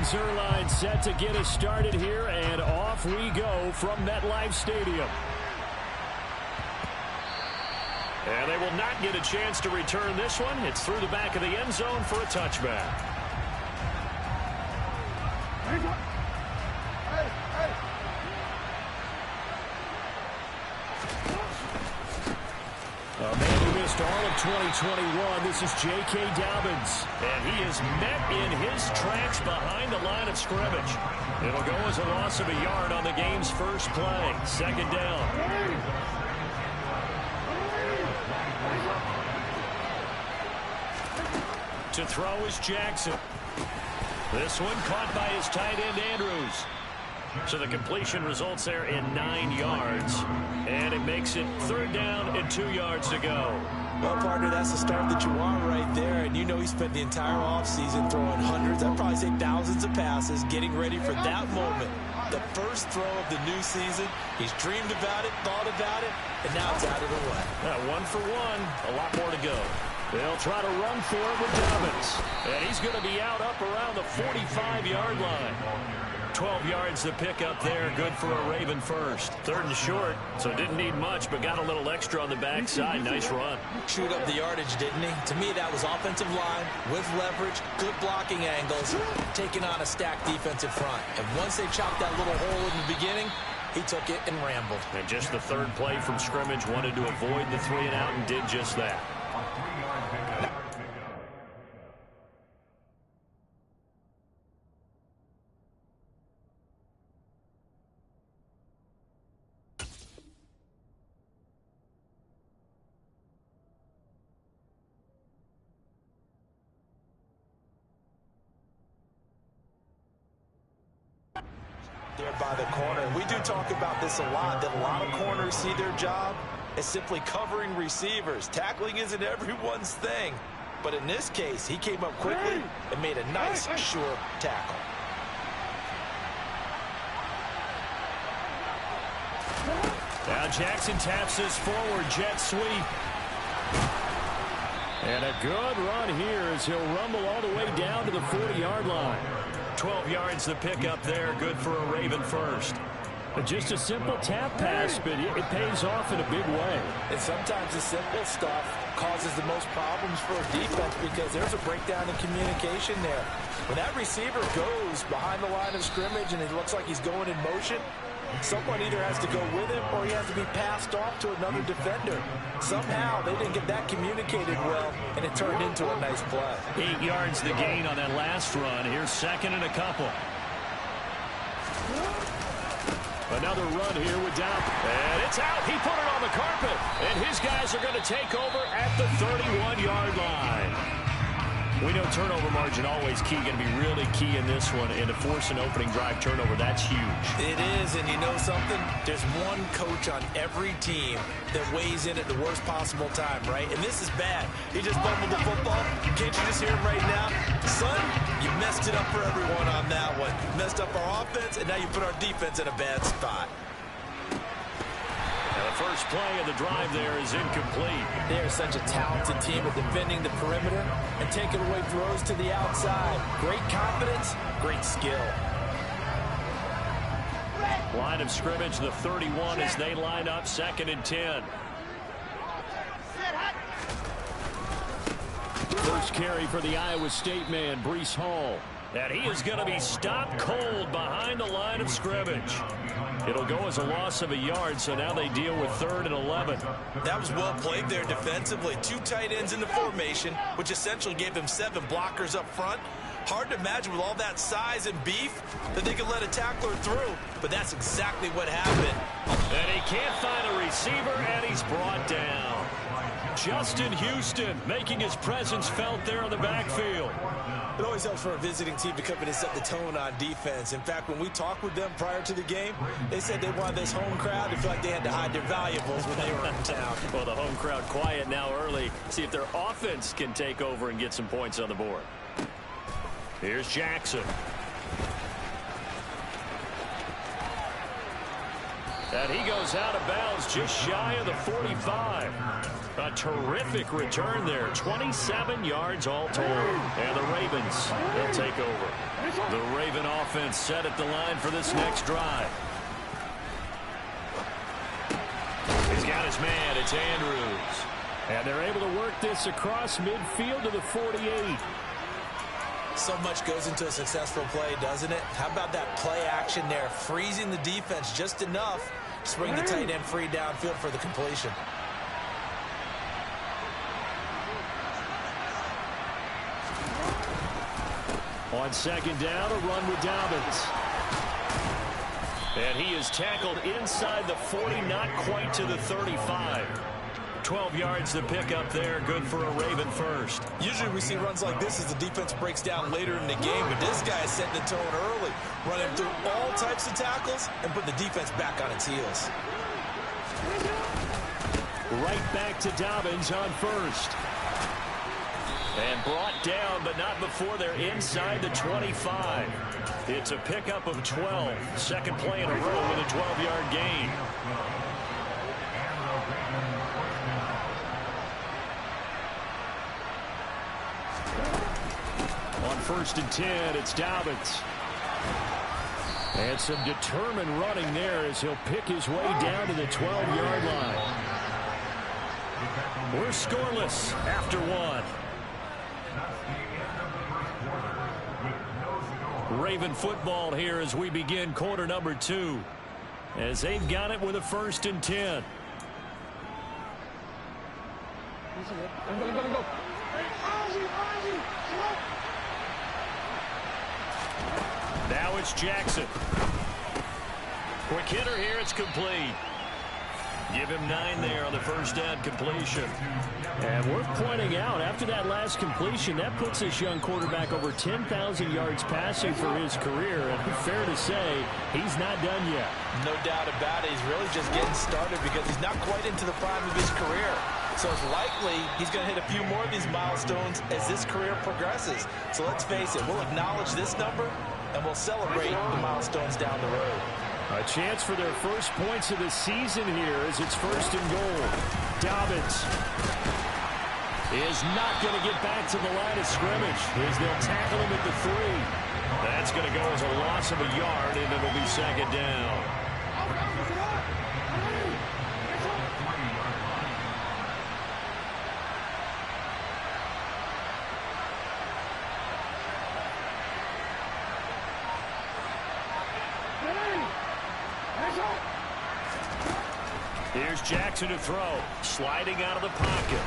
Zerline set to get us started here, and off we go from MetLife Stadium. And they will not get a chance to return this one. It's through the back of the end zone for a touchback. A man who missed all of 2021, this is J.K. Dobbins. And he is met in his tracks behind the line of scrimmage. It'll go as a loss of a yard on the game's first play. Second down. To throw is Jackson. This one caught by his tight end, Andrews. So the completion results there in 9 yards. And it makes it third down and 2 yards to go. Well, partner, that's the start that you want right there. And you know he spent the entire offseason throwing hundreds, I'd probably say thousands of passes, getting ready for that moment. The first throw of the new season. He's dreamed about it, thought about it, and now it's out of the way. 1 for 1, a lot more to go. They'll try to run for it with Dobbins. And he's going to be out up around the 45-yard line. 12 yards to pick up there. Good for a Raven first. Third and short, so didn't need much, but got a little extra on the backside. Nice run. Chewed up the yardage, didn't he? To me, that was offensive line with leverage, good blocking angles, taking on a stacked defensive front. And once they chopped that little hole in the beginning, he took it and rambled. And just the third play from scrimmage, wanted to avoid the 3 and out and did just that. There by the corner. We do talk about this a lot, that a lot of corners see their job as simply covering receivers. Tackling isn't everyone's thing. But in this case, he came up quickly and made a nice, sure tackle. Now Jackson taps this forward jet sweep. And a good run here as he'll rumble all the way down to the 40-yard line. 12 yards to pick up there. Good for a Raven first. Just a simple tap pass, but it pays off in a big way. And sometimes the simple stuff causes the most problems for a defense because there's a breakdown in communication there. When that receiver goes behind the line of scrimmage and it looks like he's going in motion, someone either has to go with him or he has to be passed off to another defender. Somehow they didn't get that communicated well, and it turned into a nice play. 8 yards the gain on that last run. Here's second and a couple. Another run here with Dobbins. And it's out. He put it on the carpet. And his guys are going to take over at the 31-yard line. We know turnover margin always key, going to be really key in this one. And to force an opening drive turnover, that's huge. It is, and you know something? There's one coach on every team that weighs in at the worst possible time, right? And this is bad. He just fumbled the football. Can't you just hear him right now? Son, you messed it up for everyone on that one. Messed up our offense, and now you put our defense in a bad spot. The first play of the drive there is incomplete. They are such a talented team at defending the perimeter and taking away throws to the outside. Great confidence, great skill. Line of scrimmage, the 31 as they line up, 2nd and 10. First carry for the Iowa State man, Breece Hall. And he is going to be stopped cold behind the line of scrimmage. It'll go as a loss of a yard, so now they deal with 3rd and 11. That was well played there defensively. 2 tight ends in the formation, which essentially gave them 7 blockers up front. Hard to imagine with all that size and beef that they could let a tackler through, but that's exactly what happened. And he can't find a receiver, and he's brought down. Justin Houston making his presence felt there in the backfield. It always helps for a visiting team to come in and set the tone on defense. In fact, when we talked with them prior to the game, they said they wanted this home crowd to feel like they had to hide their valuables when they were in town. Well, the home crowd quiet now early. See if their offense can take over and get some points on the board. Here's Jackson. And he goes out of bounds just shy of the 45. A terrific return there. 27 yards all told. And the Ravens, they'll take over. The Raven offense set at the line for this next drive. He's got his man. It's Andrews. And they're able to work this across midfield to the 48. So much goes into a successful play, doesn't it? How about that play action there, freezing the defense just enough to bring the tight end free downfield for the completion. On second down, a run with Dobbins. And he is tackled inside the 40, not quite to the 35. 12 yards to pick up there, good for a Raven first. Usually we see runs like this as the defense breaks down later in the game, but this guy is setting the tone early, running through all types of tackles and putting the defense back on its heels. Right back to Dobbins on first. And brought down, but not before they're inside the 25. It's a pickup of 12. Second play in a row with a 12-yard gain. On first and 10, it's Dobbins. And some determined running there as he'll pick his way down to the 12-yard line. We're scoreless after one. Raven football here as we begin quarter number 2. As they've got it with a first and 10. Now it's Jackson. Quick hitter here, it's complete. Give him 9 there on the first down completion. And worth pointing out, after that last completion, that puts this young quarterback over 10,000 yards passing for his career. And fair to say, he's not done yet. No doubt about it. He's really just getting started because he's not quite into the prime of his career. So it's likely he's going to hit a few more of these milestones as this career progresses. So let's face it, we'll acknowledge this number and we'll celebrate the milestones down the road. A chance for their first points of the season here as it's first and goal. Dobbins is not going to get back to the line of scrimmage as they'll tackle him at the 3. That's going to go as a loss of a yard, and it'll be second down. Here's Jackson to throw. Sliding out of the pocket.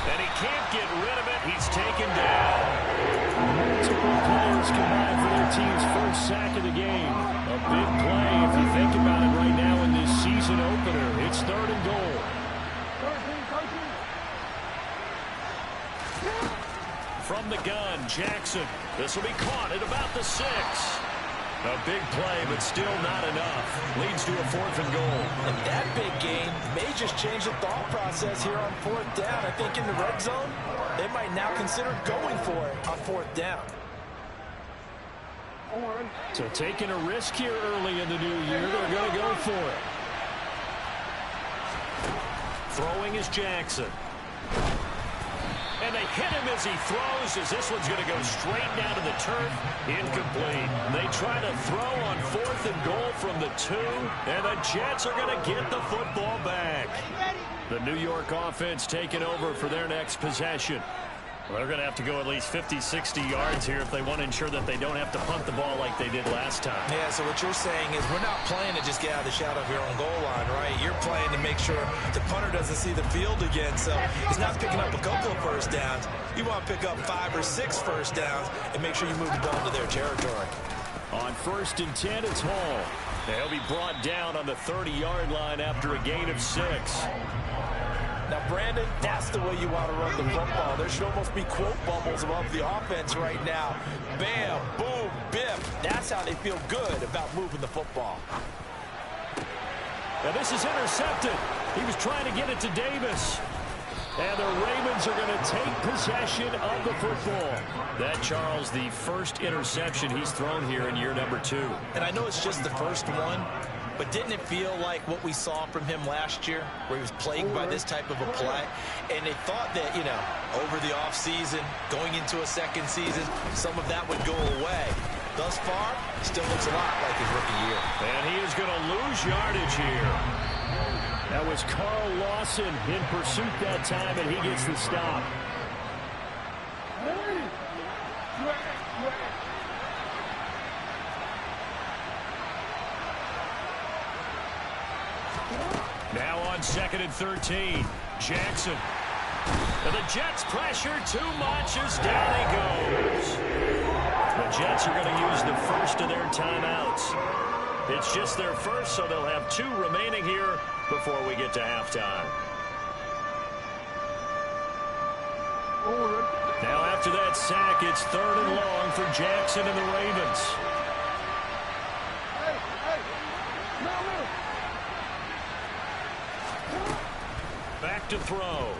And he can't get rid of it. He's taken down. Multiple players combined for their team's first sack of the game. A big play if you think about it right now in this season opener. It's third and goal. From the gun, Jackson. This will be caught at about the 6. A big play, but still not enough. Leads to a 4th and goal. And that big gain may just change the thought process here on 4th down. I think in the red zone, they might now consider going for it on 4th down. So taking a risk here early in the new year, they're going to go for it. Throwing is Jackson. And they hit him as he throws, as this one's going to go straight down to the turf. Incomplete. They try to throw on 4th and goal from the 2, and the Jets are going to get the football back. The New York offense taking over for their next possession. Well, they're going to have to go at least 50, 60 yards here if they want to ensure that they don't have to punt the ball like they did last time. Yeah, so what you're saying is we're not playing to just get out of the shadow of your own goal line, right? You're playing to make sure the punter doesn't see the field again. So he's not picking up a couple of first downs. You want to pick up 5 or 6 first downs and make sure you move the ball to their territory. On first and 10, it's Hall. They'll be brought down on the 30-yard line after a gain of 6. Now, Brandon, that's the way you want to run the football. There should almost be quote bubbles above the offense right now. Bam, boom, biff. That's how they feel good about moving the football. Now this is intercepted. He was trying to get it to Davis. And the Ravens are going to take possession of the football. That, Charles, the first interception he's thrown here in year number 2. And I know it's just the first one, but didn't it feel like what we saw from him last year, where he was plagued by this type of a play? And they thought that, you know, over the offseason, going into a second season, some of that would go away. thus far, still looks a lot like his rookie year. And he is going to lose yardage here. That was Carl Lawson in pursuit that time, and he gets the stop. Now on 2nd and 13, Jackson. And the Jets pressure too much as down he goes. The Jets are going to use the first of their timeouts. It's just their first, so they'll have 2 remaining here before we get to halftime. Now after that sack, it's 3rd and long for Jackson and the Ravens. Back to throw.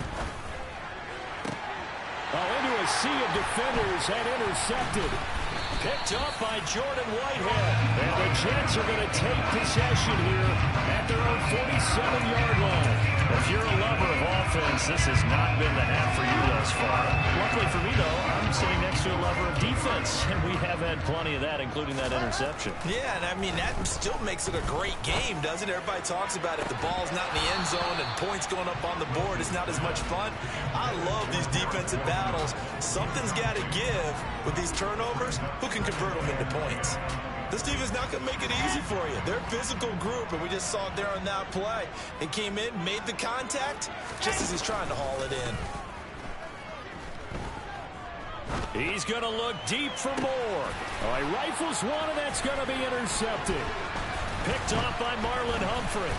Into a sea of defenders and intercepted. Picked up by Jordan Whitehead. And the Jets are going to take possession here at their own 47-yard line. If you're a lover of offense, this has not been the half for you thus far. Luckily for me, though, I'm sitting next to a lover of defense, and we have had plenty of that, including that interception. Yeah, and I mean, that still makes it a great game, doesn't it? Everybody talks about if the ball's not in the end zone and points going up on the board, it's not as much fun. I love these defensive battles. Something's got to give with these turnovers. Who can convert them into points? This defense not going to make it easy for you. They're a physical group, and we just saw it there on that play. It came in, made the contact, just as he's trying to haul it in. He's going to look deep for more. He rifles one, and that's going to be intercepted. Picked off by Marlon Humphrey.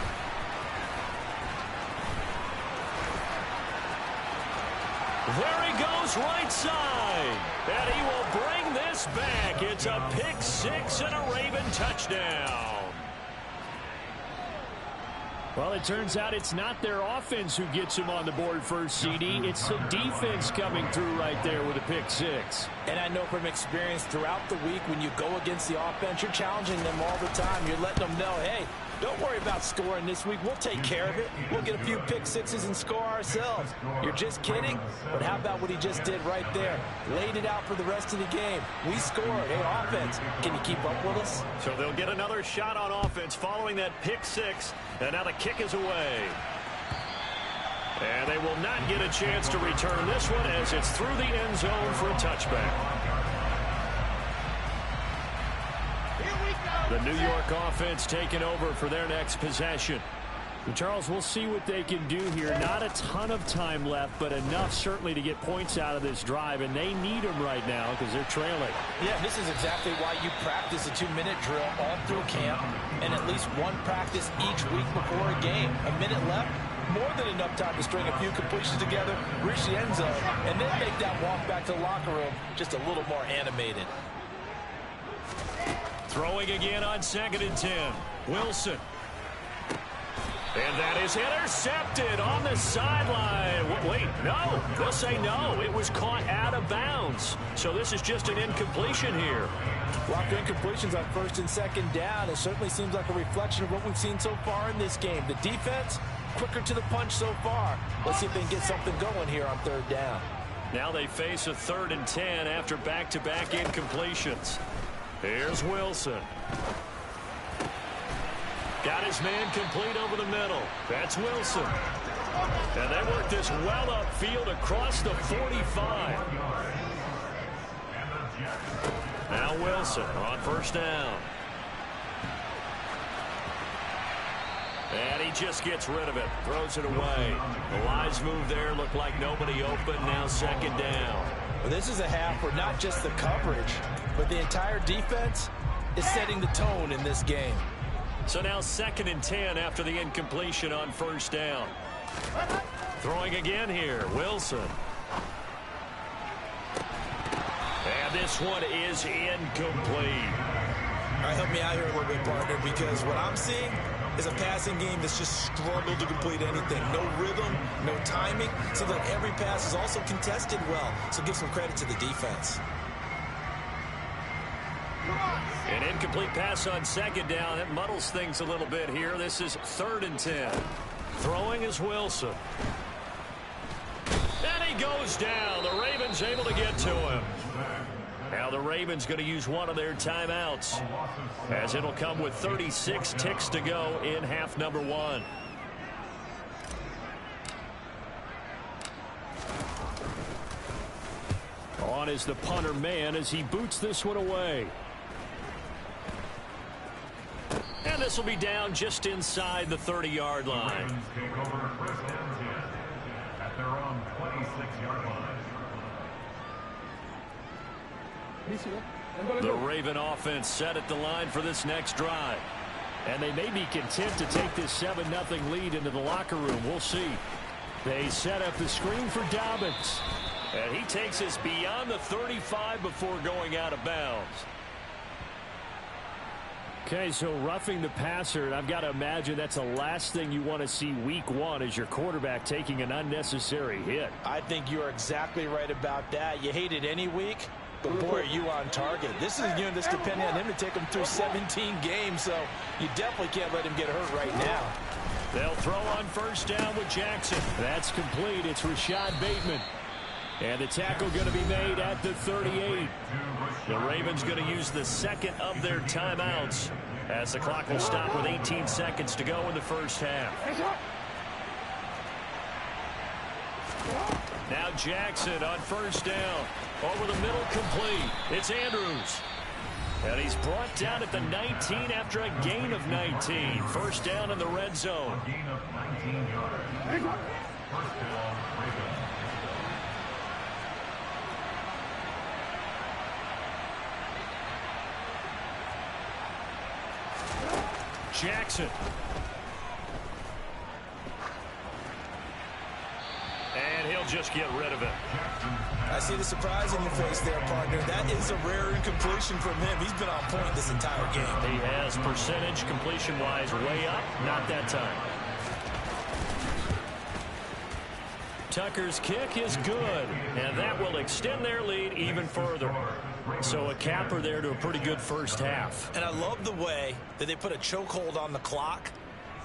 There he goes right side. And he will bring this back. It's a pick 6 and a Raven touchdown. Well, it turns out it's not their offense who gets him on the board first, CD. It's the defense coming through right there with a pick 6. And I know from experience throughout the week, when you go against the offense, you're challenging them all the time. You're letting them know, hey, don't worry about scoring this week. We'll take care of it. We'll get a few pick 6s and score ourselves. You're just kidding? But how about what he just did right there? Laid it out for the rest of the game. We scored. Hey, offense, can you keep up with us? So they'll get another shot on offense following that pick 6. And now the kick is away. And they will not get a chance to return this one as it's through the end zone for a touchback. The New York offense taking over for their next possession. And Charles, we'll see what they can do here. Not a ton of time left, but enough certainly to get points out of this drive, and they need them right now because they're trailing. Yeah, this is exactly why you practice a 2-minute drill all through camp and at least one practice each week before a game. A minute left, more than enough time to string a few completions together, reach the end zone, and then make that walk back to the locker room just a little more animated. Throwing again on 2nd and 10. Wilson. And that is intercepted on the sideline. Wait, no. They'll say no. It was caught out of bounds. So this is just an incompletion here. Blocked incompletions on 1st and 2nd down. It certainly seems like a reflection of what we've seen so far in this game. The defense, quicker to the punch so far. Let's see if they can get something going here on 3rd down. Now they face a 3rd and 10 after back-to-back incompletions. Here's Wilson. Got his man complete over the middle. That's Wilson. And they work this well upfield across the 45. Now Wilson on 1st down. And he just gets rid of it. Throws it away. The lines move there. Look like nobody open. Now 2nd down. Well, this is a half where not just the coverage, but the entire defense is setting the tone in this game. So now 2nd and 10 after the incompletion on 1st down. Throwing again here, Wilson. And this one is incomplete. All right, help me out here a little bit, partner, because what I'm seeing is a passing game that's just struggled to complete anything. No rhythm, no timing. Seems like every pass is also contested well, so give some credit to the defense. An incomplete pass on 2nd down. That muddles things a little bit here. This is 3rd and 10. Throwing is Wilson. And he goes down. The Ravens able to get to him. Now the Ravens going to use one of their timeouts, as it'll come with 36 ticks to go in half number 1. On is the punter man as he boots this one away. And this will be down just inside the 30-yard line. At their own 26-yard line. The Raven offense set at the line for this next drive. And they may be content to take this 7-0 lead into the locker room. We'll see. They set up the screen for Dobbins. And he takes us beyond the 35 before going out of bounds. Okay, so roughing the passer, and I've got to imagine that's the last thing you want to see week 1 as your quarterback taking an unnecessary hit. I think you're exactly right about that. You hate it any week, but boy, are you on target. This is a unit that's depending on him to take him through 17 games, so you definitely can't let him get hurt right now. They'll throw on first down with Jackson. That's complete. It's Rashad Bateman. And the tackle going to be made at the 38. The Ravens going to use the second of their timeouts as the clock will stop with 18 seconds to go in the first half. Now Jackson on first down. Over the middle, complete. It's Andrews. And he's brought down at the 19 after a gain of 19. First down in the red zone. A gain of 19 yards. First down, Ravens. Jackson. And he'll just get rid of it. I see the surprise in your face there, partner. That is a rare incompletion from him. He's been on point this entire game. He has percentage completion-wise way up. Not that time. Tucker's kick is good, and that will extend their lead even further. So a capper there to a pretty good first half. And I love the way that they put a chokehold on the clock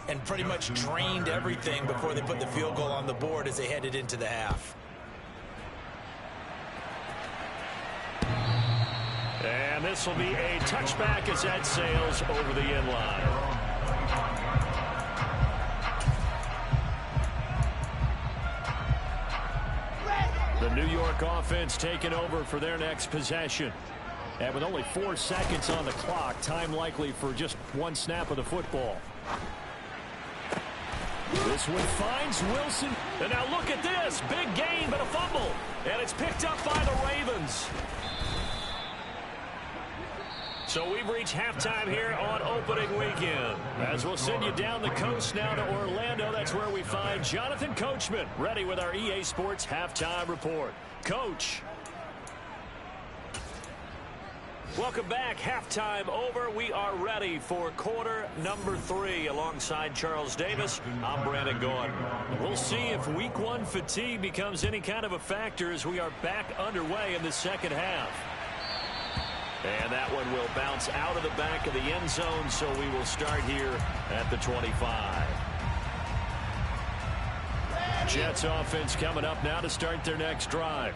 and pretty much drained everything before they put the field goal on the board as they headed into the half. And this will be a touchback as that sails over the end line. The New York offense taking over for their next possession. And with only 4 seconds on the clock, time likely for just one snap of the football. This one finds Wilson. And now look at this. Big gain, but a fumble. And it's picked up by the Ravens. So we've reached halftime here on opening weekend. As we'll send you down the coast now to Orlando, that's where we find Jonathan Coachman, ready with our EA Sports Halftime Report. Coach. Welcome back. Halftime over. We are ready for quarter number 3 alongside Charles Davis. I'm Brandon Gaughan. We'll see if week 1 fatigue becomes any kind of a factor as we are back underway in the second half. And that one will bounce out of the back of the end zone, so we will start here at the 25. Jets offense coming up now to start their next drive.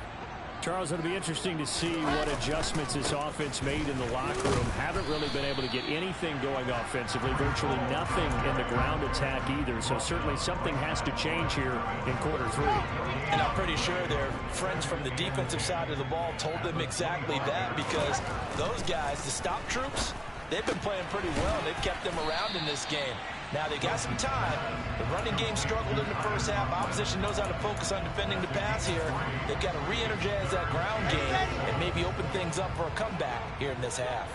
Charles, it'll be interesting to see what adjustments this offense made in the locker room. Haven't really been able to get anything going offensively, virtually nothing in the ground attack either. So certainly something has to change here in quarter 3. And I'm pretty sure their friends from the defensive side of the ball told them exactly that, because those guys, the stop troops, they've been playing pretty well. They've kept them around in this game. Now they got some time. The running game struggled in the first half. Opposition knows how to focus on defending the pass here. They've got to re-energize that ground game and maybe open things up for a comeback here in this half.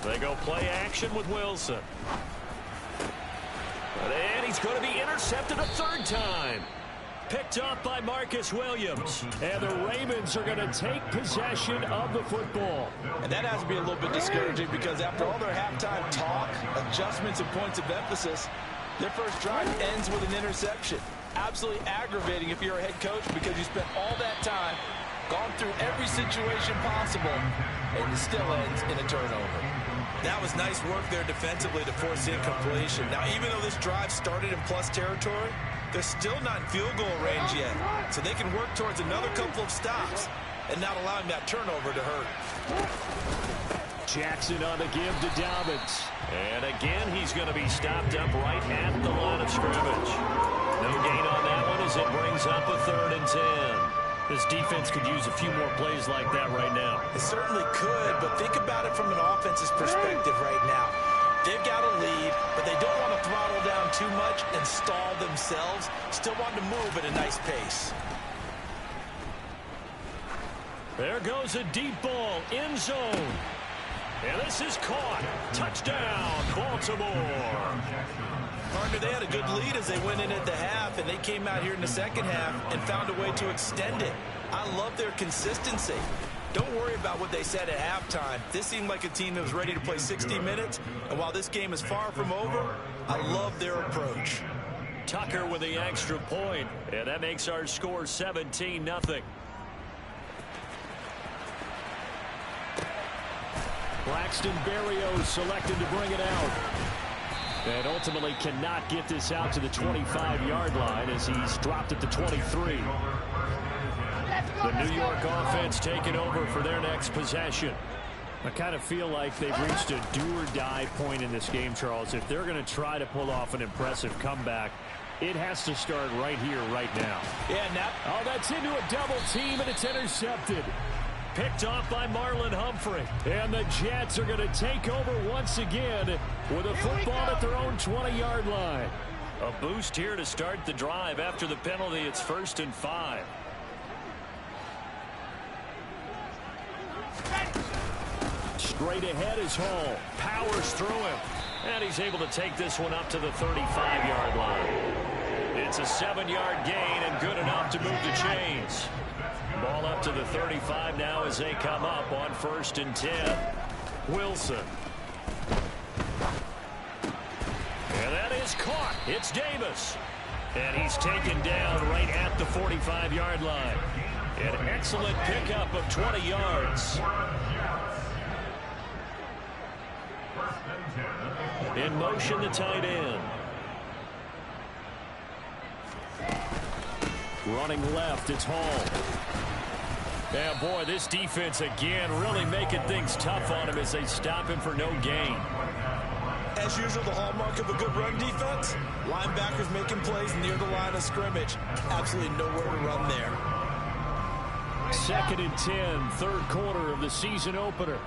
They go play action with Wilson. And he's going to be intercepted a third time. Picked off by Marcus Williams. And the Ravens are going to take possession of the football. And that has to be a little bit discouraging, because after all their halftime talk, adjustments, and points of emphasis, their first drive ends with an interception. Absolutely aggravating if you're a head coach, because you spent all that time, gone through every situation possible, and it still ends in a turnover. That was nice work there defensively to force incompletion. Now, even though this drive started in plus territory, they're still not in field goal range yet, so they can work towards another couple of stops. and not allowing that turnover to hurt. Jackson on the give to Dobbins. And again, he's going to be stopped up right at the line of scrimmage. No gain on that one as it brings up a 3rd and 10. This defense could use a few more plays like that right now. It certainly could, but think about it from an offense's perspective right now. They've got a lead, but they don't want to throttle down too much and stall themselves. Still want to move at a nice pace. There goes a deep ball, end zone. And this is caught. Touchdown, Baltimore. Partner, they had a good lead as they went in at the half, and they came out here in the second half and found a way to extend it. I love their consistency. Don't worry about what they said at halftime. This seemed like a team that was ready to play 60 minutes, and while this game is far from over, I love their approach. Tucker with the extra point, and that makes our score 17-0. Braxton Berrios selected to bring it out. And ultimately cannot get this out to the 25-yard line as he's dropped at the 23. The New York offense taking over for their next possession. I kind of feel like they've reached a do-or-die point in this game, Charles. If they're going to try to pull off an impressive comeback, it has to start right here, right now. Yeah, now. Oh, that's into a double team, and it's intercepted. Picked off by Marlon Humphrey. And the Jets are going to take over once again with a football at their own 20-yard line. A boost here to start the drive. After the penalty, it's 1st and 5. Straight ahead is Hall. Powers through him. And he's able to take this one up to the 35-yard line. It's a 7-yard gain and good enough to move the chains. Ball up to the 35 now as they come up on 1st and 10. Wilson. And that is caught. It's Davis. And he's taken down right at the 45-yard line. An excellent pickup of 20 yards. In motion, the tight end. Running left, it's Hall. Yeah, boy, this defense again really making things tough on him as they stop him for no gain. As usual, the hallmark of a good run defense, linebackers making plays near the line of scrimmage. Absolutely nowhere to run there. 2nd and 10, 3rd quarter of the season opener.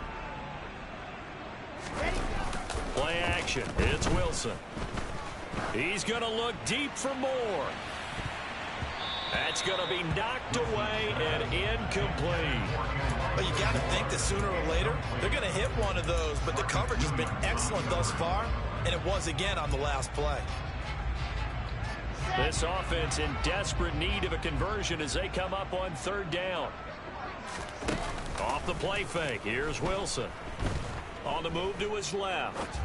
Play action. It's Wilson. He's going to look deep for more. That's going to be knocked away and incomplete. But you got to think that sooner or later, they're going to hit one of those. But the coverage has been excellent thus far, and it was again on the last play. This offense in desperate need of a conversion as they come up on 3rd down. Off the play fake, here's Wilson. On the move to his left.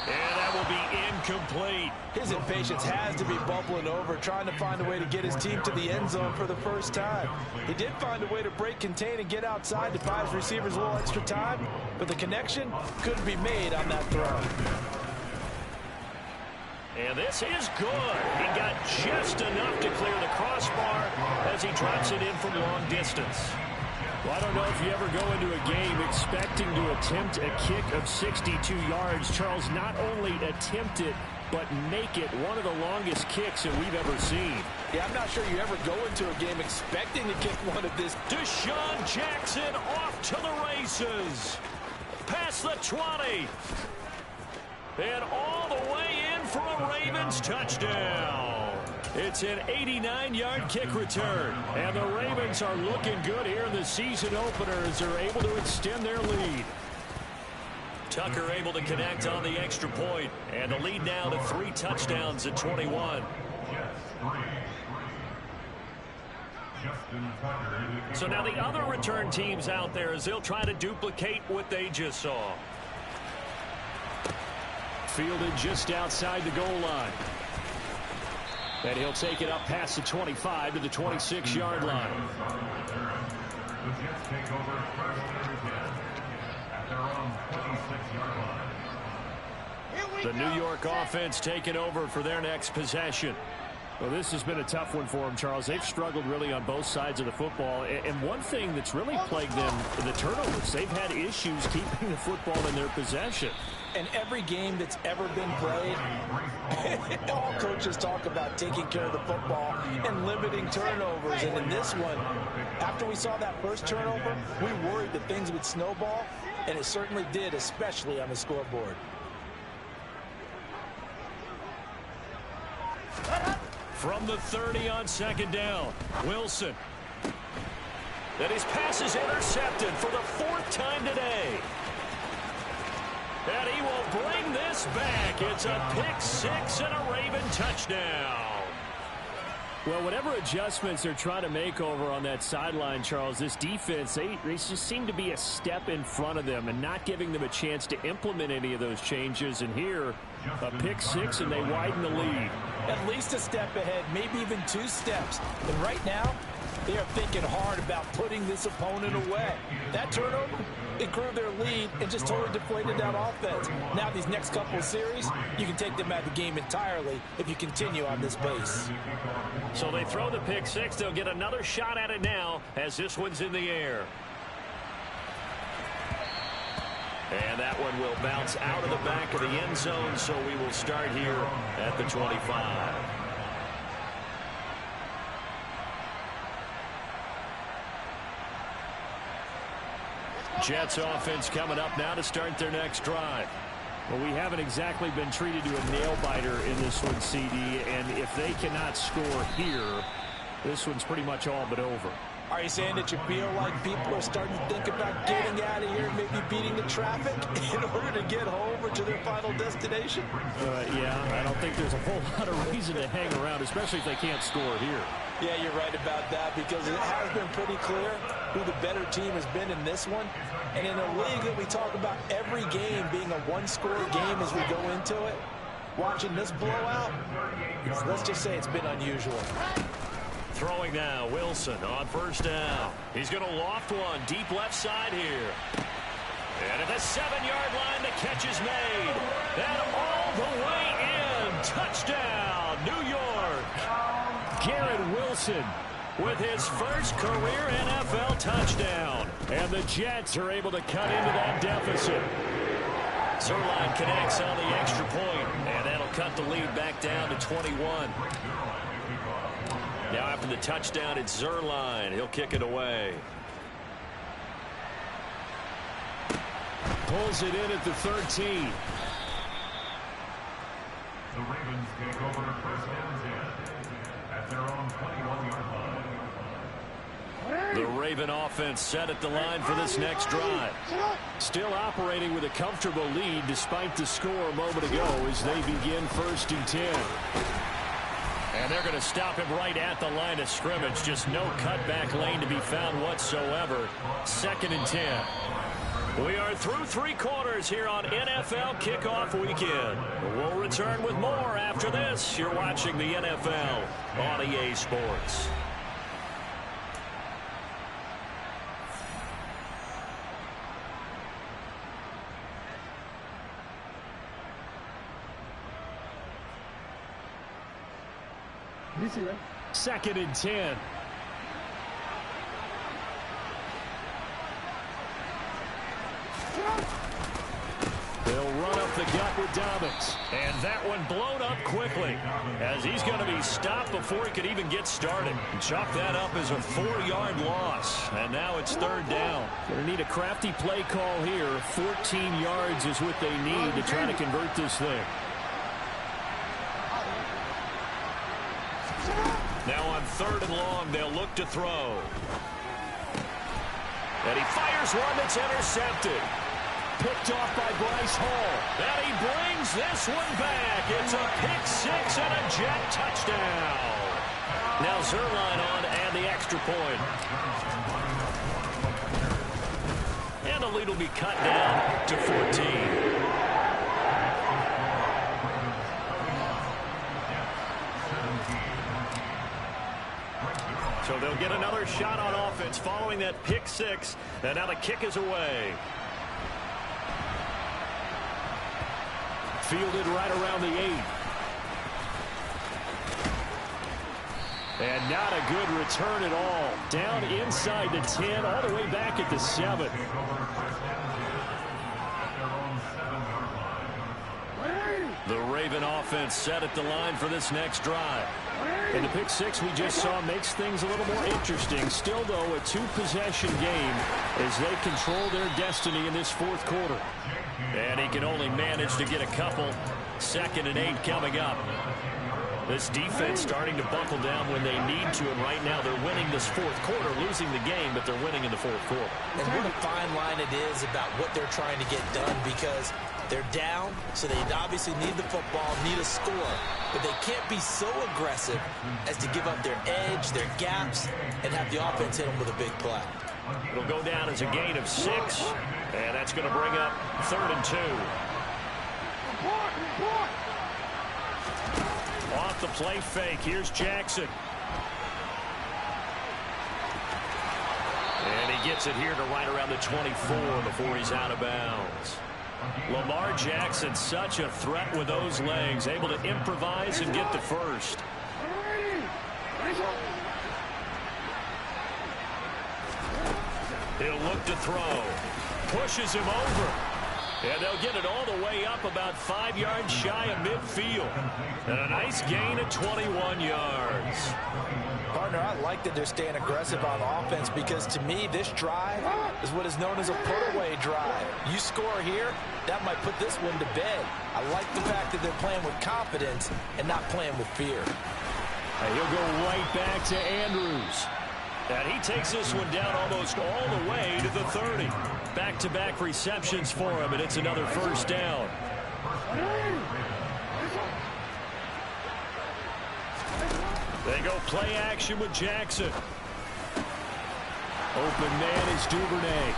And that will be incomplete. His impatience has to be bubbling over, trying to find a way to get his team to the end zone for the first time. He did find a way to break contain and get outside to buy his receivers a little extra time, but the connection couldn't be made on that throw. And this is good. He got just enough to clear the crossbar as he drops it in from long distance. Well, I don't know if you ever go into a game expecting to attempt a kick of 62 yards. Charles, not only attempt it, but make it one of the longest kicks that we've ever seen. Yeah, I'm not sure you ever go into a game expecting to kick one of this. Deshaun Jackson off to the races. Past the 20. And all the way in for a Ravens touchdown. It's an 89-yard kick return. And the Ravens are looking good here in the season opener as they're able to extend their lead. Tucker able to connect on the extra point. And the lead now to 3 touchdowns at 21. So now the other return teams out there as they'll try to duplicate what they just saw. Fielded just outside the goal line. And he'll take it up past the 25 to the 26-yard line. The Jets take over at their own 26-yard line. The New York offense taking over for their next possession. Well, this has been a tough one for them, Charles. They've struggled really on both sides of the football. And one thing that's really plagued them, the turnovers. They've had issues keeping the football in their possession. And every game that's ever been played, all coaches talk about taking care of the football and limiting turnovers. And in this one, after we saw that first turnover, we worried that things would snowball, and it certainly did, especially on the scoreboard. From the 30 on second down, Wilson. And his pass is intercepted for the fourth time today. And he will bring this back. It's a pick six and a Raven touchdown. Well, whatever adjustments they're trying to make over on that sideline, Charles, this defense, they just seem to be a step in front of them and not giving them a chance to implement any of those changes. And here, a pick six, and they widen the lead. At least a step ahead, maybe even 2 steps. And right now, they are thinking hard about putting this opponent away. That turnover, it grew their lead and just totally deflated that offense. Now these next couple of series, you can take them out of the game entirely if you continue on this pace. So they throw the pick six. They'll get another shot at it now as this one's in the air. And that one will bounce out of the back of the end zone, so we will start here at the 25. Jets offense coming up now to start their next drive. Well, we haven't exactly been treated to a nail-biter in this one, CD, and if they cannot score here, this one's pretty much all but over. Are you saying that you feel like people are starting to think about getting out of here, maybe beating the traffic in order to get home or to their final destination? Yeah, I don't think there's a whole lot of reason to hang around, especially if they can't score here. Yeah, you're right about that, because it has been pretty clear who the better team has been in this one. And in a league that we talk about every game being a one-score game as we go into it, watching this blowout, let's just say it's been unusual. Throwing now, Wilson on first down. He's going to loft one deep left side here. And at the 7-yard line, the catch is made. And all the way in. Touchdown, New York. Garrett Wilson with his first career NFL touchdown. And the Jets are able to cut into that deficit. Zerline connects on the extra point, and that'll cut the lead back down to 21. Now after the touchdown, it's Zerline. He'll kick it away. Pulls it in at the 13. The Ravens take over first and 10 at their own 21-yard line. The Raven offense set at the line for this next drive. Still operating with a comfortable lead despite the score a moment ago as they begin first and 10. And they're going to stop him right at the line of scrimmage. Just no cutback lane to be found whatsoever. Second and 10. We are through 3 quarters here on NFL Kickoff Weekend. We'll return with more after this. You're watching the NFL on EA Sports. Second and 10. They'll run up the gut with Dobbins. And that one blown up quickly as he's going to be stopped before he could even get started. Chalk that up as a 4-yard loss. And now it's third down. Going to need a crafty play call here. 14 yards is what they need to try to convert this thing. Now on third and long, they'll look to throw. And he fires one that's intercepted. Picked off by Bryce Hall. And he brings this one back. It's a pick six and a Jet touchdown. Now Zerline on and the extra point. And the lead will be cut down to 14. So they'll get another shot on offense following that pick six. And now the kick is away. Fielded right around the 8. And not a good return at all. Down inside the 10, all the way back at the 7. The Raven offense set at the line for this next drive. And the pick six we just saw makes things a little more interesting. Still, though, a two-possession game as they control their destiny in this fourth quarter. And he can only manage to get a couple. 2nd and 8 coming up. This defense starting to buckle down when they need to, and right now they're winning this fourth quarter, losing the game, but they're winning in the fourth quarter. And what a fine line it is about what they're trying to get done, because they're down, so they obviously need the football, need a score, but they can't be so aggressive as to give up their edge, their gaps, and have the offense hit them with a big play. It'll go down as a gain of 6, and that's going to bring up 3rd and 2. Off the play fake, here's Jackson. And he gets it here to right around the 24 before he's out of bounds. Lamar Jackson, such a threat with those legs, able to improvise and get the first. He'll look to throw. Pushes him over. And they'll get it all the way up about 5 yards shy of midfield. And a nice gain of 21 yards. Partner, I like that they're staying aggressive on offense, because to me, this drive is what is known as a put-away drive. You score here, that might put this one to bed. I like the fact that they're playing with confidence and not playing with fear. And he'll go right back to Andrews. And he takes this one down almost all the way to the 30. Back-to-back receptions for him, and it's another first down. They go play action with Jackson. Open man is Duvernay.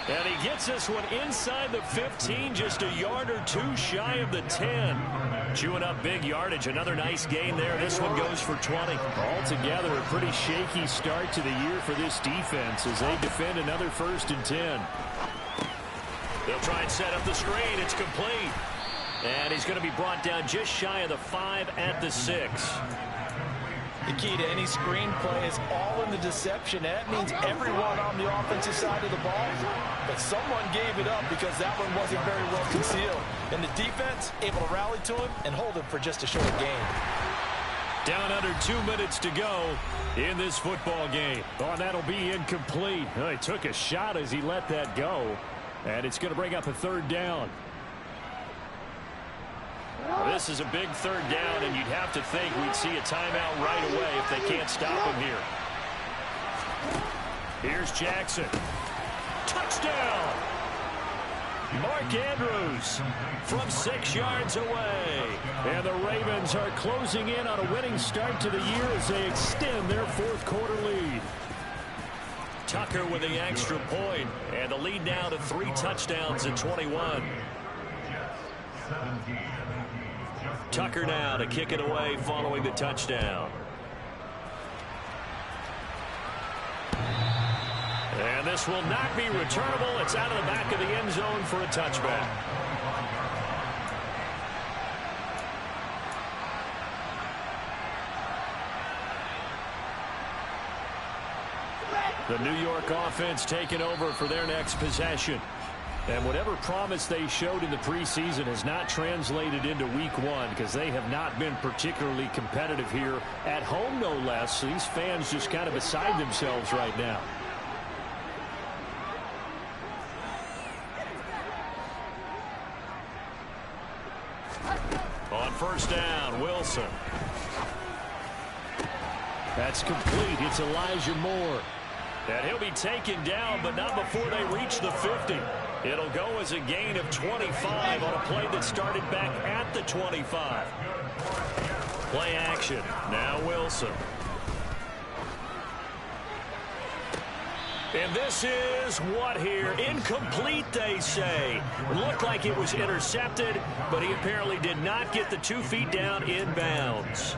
And he gets this one inside the 15, just a yard or two shy of the 10. Chewing up big yardage. Another nice gain there. This one goes for 20. Altogether, a pretty shaky start to the year for this defense as they defend another 1st and 10. They'll try and set up the screen. It's complete. And he's going to be brought down just shy of the 5 at the 6. The key to any screen play is all in the deception. That means everyone on the offensive side of the ball. But someone gave it up because that one wasn't very well concealed. And the defense able to rally to him and hold him for just a short gain. Down under 2 minutes to go in this football game. Oh, and that'll be incomplete. Oh, he took a shot as he let that go. And it's going to bring up a 3rd down. This is a big 3rd down, and you'd have to think we'd see a timeout right away if they can't stop him here. Here's Jackson. Touchdown! Mark Andrews from 6 yards away. And the Ravens are closing in on a winning start to the year as they extend their fourth quarter lead. Tucker with the extra point, and the lead now to 3 touchdowns at 21. Tucker now to kick it away following the touchdown. And this will not be returnable. It's out of the back of the end zone for a touchback. The New York offense taking over for their next possession. And whatever promise they showed in the preseason has not translated into week 1 because they have not been particularly competitive here at home, no less. These fans just kind of beside themselves right now. On 1st down, Wilson. That's complete. It's Elijah Moore. And he'll be taken down, but not before they reach the 50. It'll go as a gain of 25 on a play that started back at the 25. Play action. Now Wilson. And this is what here? Incomplete, they say. It looked like it was intercepted, but he apparently did not get the 2 feet down in bounds.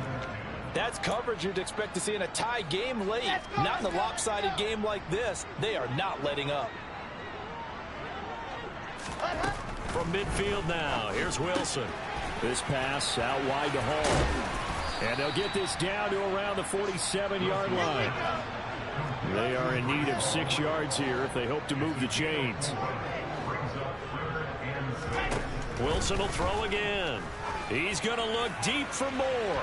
That's coverage you'd expect to see in a tie game late. Not in a lopsided game like this. They are not letting up. From midfield now, here's Wilson. This pass out wide to Hall. And they'll get this down to around the 47-yard line. They are in need of 6 yards here if they hope to move the chains. Wilson will throw again. He's going to look deep for more.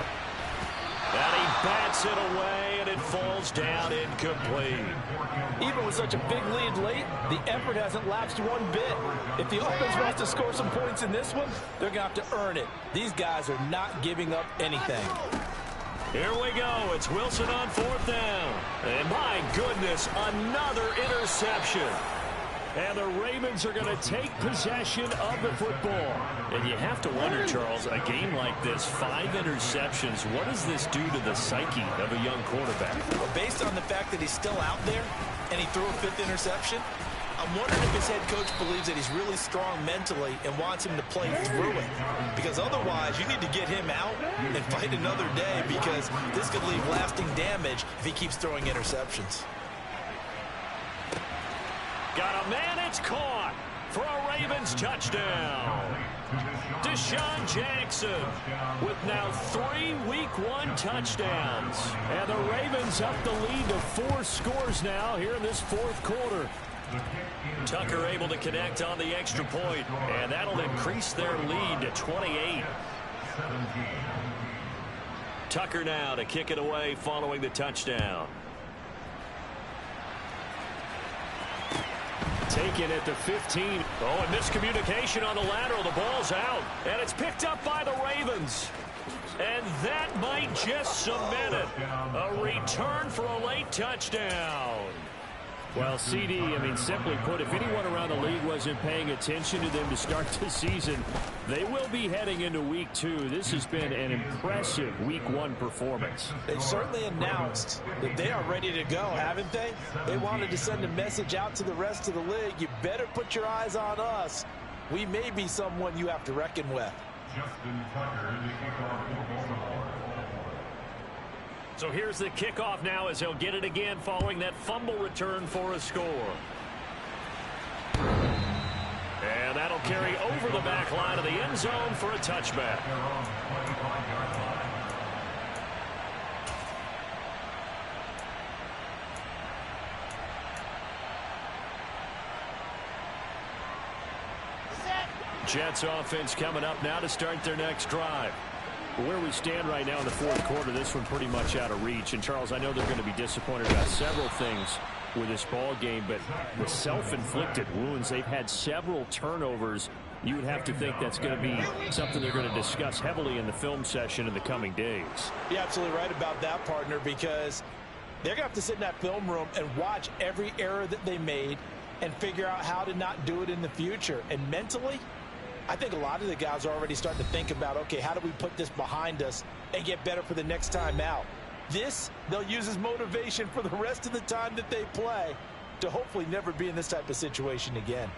And he bats it away, and it falls down incomplete. Even with such a big lead late, the effort hasn't lapsed one bit. If the offense wants to score some points in this one, they're going to have to earn it. These guys are not giving up anything. Here we go. It's Wilson on 4th down. And my goodness, another interception. And the Ravens are going to take possession of the football. And you have to wonder, Charles, a game like this, 5 interceptions, what does this do to the psyche of a young quarterback? Well, based on the fact that he's still out there and he threw a 5th interception, I'm wondering if his head coach believes that he's really strong mentally and wants him to play through it. Because otherwise, you need to get him out and fight another day, because this could leave lasting damage if he keeps throwing interceptions. Got a man, it's caught for a Ravens touchdown. Deshaun Jackson with now 3 Week 1 touchdowns. And the Ravens up the lead to 4 scores now here in this 4th quarter. Tucker able to connect on the extra point, and that'll increase their lead to 28. Tucker now to kick it away following the touchdown. Taken at the 15. Oh, and miscommunication on the lateral. The ball's out, and it's picked up by the Ravens. And that might just cement it. A return for a late touchdown. Well, CD, I mean, simply put, if anyone around the league wasn't paying attention to them to start the season, they will be heading into Week 2. This has been an impressive Week 1 performance. They've certainly announced that they are ready to go, haven't they? They wanted to send a message out to the rest of the league. You better put your eyes on us. We may be someone you have to reckon with. Justin Tucker, the kickoff for Baltimore. So here's the kickoff now as he'll get it again following that fumble return for a score. And that'll carry over the back line of the end zone for a touchback. Jets offense coming up now to start their next drive. Where we stand right now in the 4th quarter, this one pretty much out of reach. And, Charles, I know they're going to be disappointed about several things with this ball game, but the self-inflicted wounds, they've had several turnovers. You would have to think that's going to be something they're going to discuss heavily in the film session in the coming days. You're absolutely right about that, partner, because they're going to have to sit in that film room and watch every error that they made and figure out how to not do it in the future. And mentally, I think a lot of the guys are already starting to think about, okay, how do we put this behind us and get better for the next time out? This, they'll use as motivation for the rest of the time that they play to hopefully never be in this type of situation again.